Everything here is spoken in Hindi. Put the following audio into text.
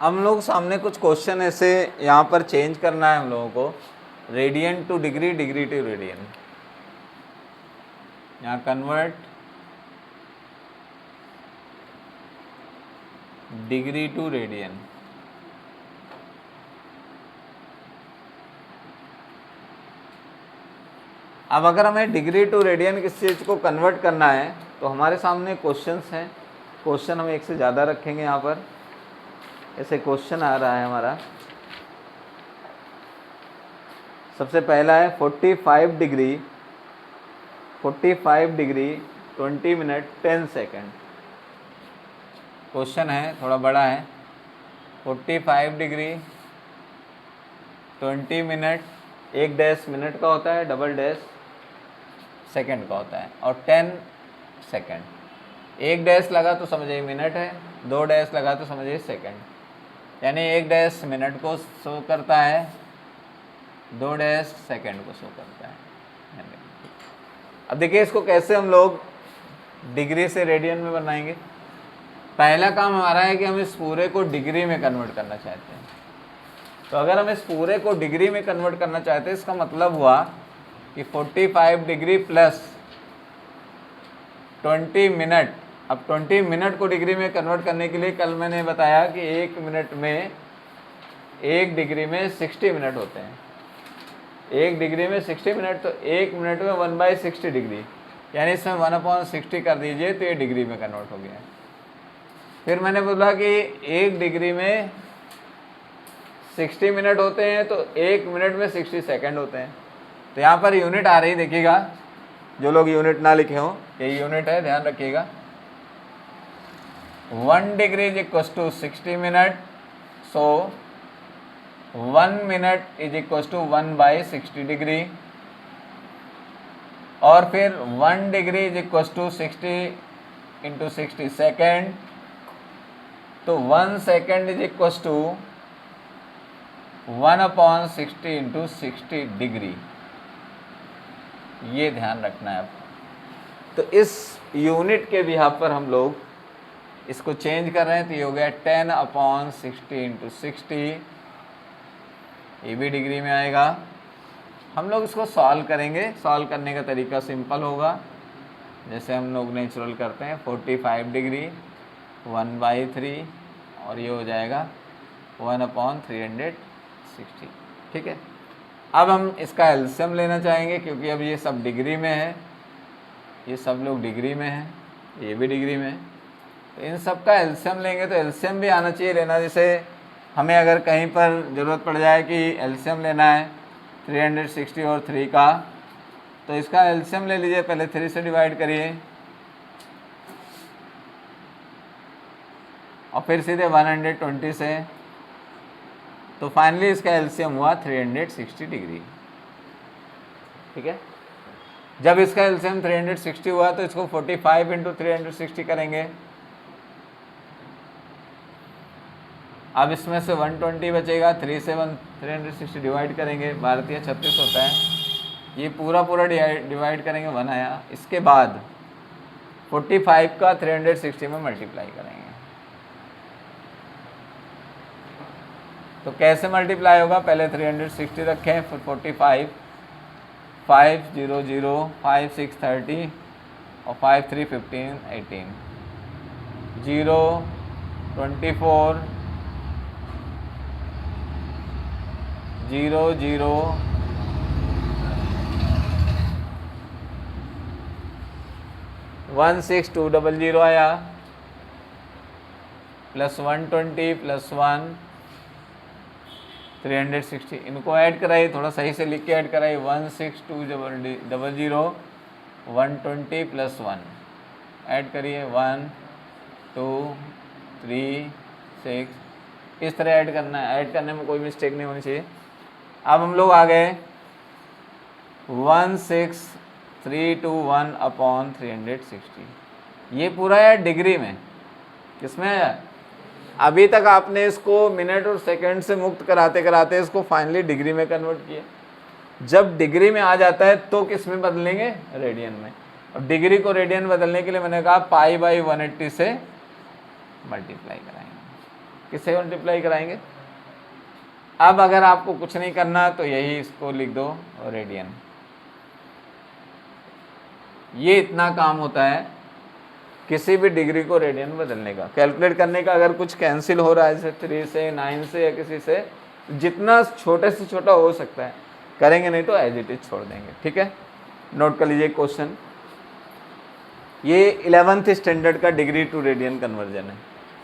हम लोग सामने कुछ क्वेश्चन ऐसे यहाँ पर चेंज करना है हम लोगों को, radian to degree, degree to radian. यहाँ कन्वर्ट डिग्री टू रेडियन। अब अगर हमें डिग्री टू रेडियन किस चीज़ को कन्वर्ट करना है तो हमारे सामने क्वेश्चंस हैं। क्वेश्चन हम एक से ज़्यादा रखेंगे। यहाँ पर ऐसे क्वेश्चन आ रहा है हमारा। सबसे पहला है 45 डिग्री 20 मिनट 10 सेकेंड। क्वेश्चन है, थोड़ा बड़ा है। 45 डिग्री 20 मिनट, एक डैश मिनट का होता है, डबल डैश सेकंड का होता है, और 10 सेकंड। एक डैश लगा तो समझिए मिनट है, दो डैश लगा तो समझिए सेकंड। यानी एक डैश मिनट को शो करता है, दो डैश सेकंड को शो करता है। अब देखिए इसको कैसे हम लोग डिग्री से रेडियन में बनाएंगे। पहला काम हमारा है कि हम इस पूरे को डिग्री में कन्वर्ट करना चाहते हैं। तो अगर हम इस पूरे को डिग्री में कन्वर्ट करना चाहते हैं, इसका मतलब हुआ कि 45 डिग्री प्लस 20 मिनट। अब 20 मिनट को डिग्री में कन्वर्ट करने के लिए कल मैंने बताया कि एक मिनट में, एक डिग्री में 60 मिनट होते हैं। एक डिग्री में 60 मिनट, तो एक मिनट में 1/60 डिग्री, यानी इसमें 1/60 कर दीजिए तो ये डिग्री में कन्वर्ट हो गया। फिर मैंने बोला कि एक डिग्री में 60 मिनट होते हैं, तो एक मिनट में 60 सेकंड होते हैं। तो यहाँ पर यूनिट आ रही, देखिएगा, जो लोग यूनिट ना लिखे हों, ये यूनिट है, ध्यान रखिएगा। 1 degree is equal to 60 minute, so 1 minute is equal to 1/60 degree. और फिर 1 degree is equal to 60 into 60 second, तो 1 second is equal to 1/60 into 60 degree. ये ध्यान रखना है आपको। तो इस यूनिट के बिहाफ पर हम लोग इसको चेंज कर रहे हैं, तो ये हो गया 10/60 इंटू 60। ये भी डिग्री में आएगा। हम लोग इसको सॉल्व करेंगे। सॉल्व करने का तरीका सिंपल होगा, जैसे हम लोग नेचुरल करते हैं। 45 डिग्री 1/3, और ये हो जाएगा 1/360। ठीक है। अब हम इसका एलसीएम लेना चाहेंगे, क्योंकि अब ये सब डिग्री में है, ये सब लोग डिग्री में हैं, ये भी डिग्री में है। तो इन सब का एलसीएम लेंगे, तो एलसीएम भी आना चाहिए लेना। जैसे हमें अगर कहीं पर ज़रूरत पड़ जाए कि एलसीएम लेना है 360 और 3 का, तो इसका एलसीएम ले लीजिए। पहले 3 से डिवाइड करिए और फिर सीधे 120 से, तो फाइनली इसका एलसीएम हुआ 360 डिग्री। ठीक है। जब इसका एलसीएम 360 हुआ तो इसको 45 इंटू 360 करेंगे। अब इसमें से 120 बचेगा, 3 से 360 डिवाइड करेंगे, भारतीय 36 होता है। ये पूरा डिवाइड करेंगे, 1 आया। इसके बाद 45 का 360 में मल्टीप्लाई करेंगे। तो कैसे मल्टीप्लाई होगा, पहले 360 रखें, फिर 45, 5 0 0, 5 6 30 और 5 3 15 18, 0 24 0 0 16200 आया, प्लस 120 प्लस 1 360। इनको ऐड कराइए, थोड़ा सही से लिख के ऐड कराइए। 16200 120 प्लस 1 ऐड करिए, 1 2 3 6, इस तरह ऐड करना है। ऐड करने में कोई मिस्टेक नहीं होनी चाहिए। अब हम लोग आ गए 16321/360। ये पूरा है डिग्री में। किसमें है? अभी तक आपने इसको मिनट और सेकंड से मुक्त कराते कराते इसको फाइनली डिग्री में कन्वर्ट किए। जब डिग्री में आ जाता है तो किस में बदलेंगे? रेडियन में। अब डिग्री को रेडियन बदलने के लिए मैंने कहा पाई/180 से मल्टीप्लाई कराएंगे। किससे मल्टीप्लाई कराएंगे। अब अगर आपको कुछ नहीं करना तो यही इसको लिख दो रेडियन। ये इतना काम होता है किसी भी डिग्री को रेडियन में बदलने का, कैलकुलेट करने का। अगर कुछ कैंसिल हो रहा है जैसे 3 से 9 से या किसी से, जितना छोटे से छोटा हो सकता है करेंगे, नहीं तो एज इट इज छोड़ देंगे। ठीक है, नोट कर लीजिए क्वेश्चन। ये 11th स्टैंडर्ड का डिग्री टू रेडियन कन्वर्जन है।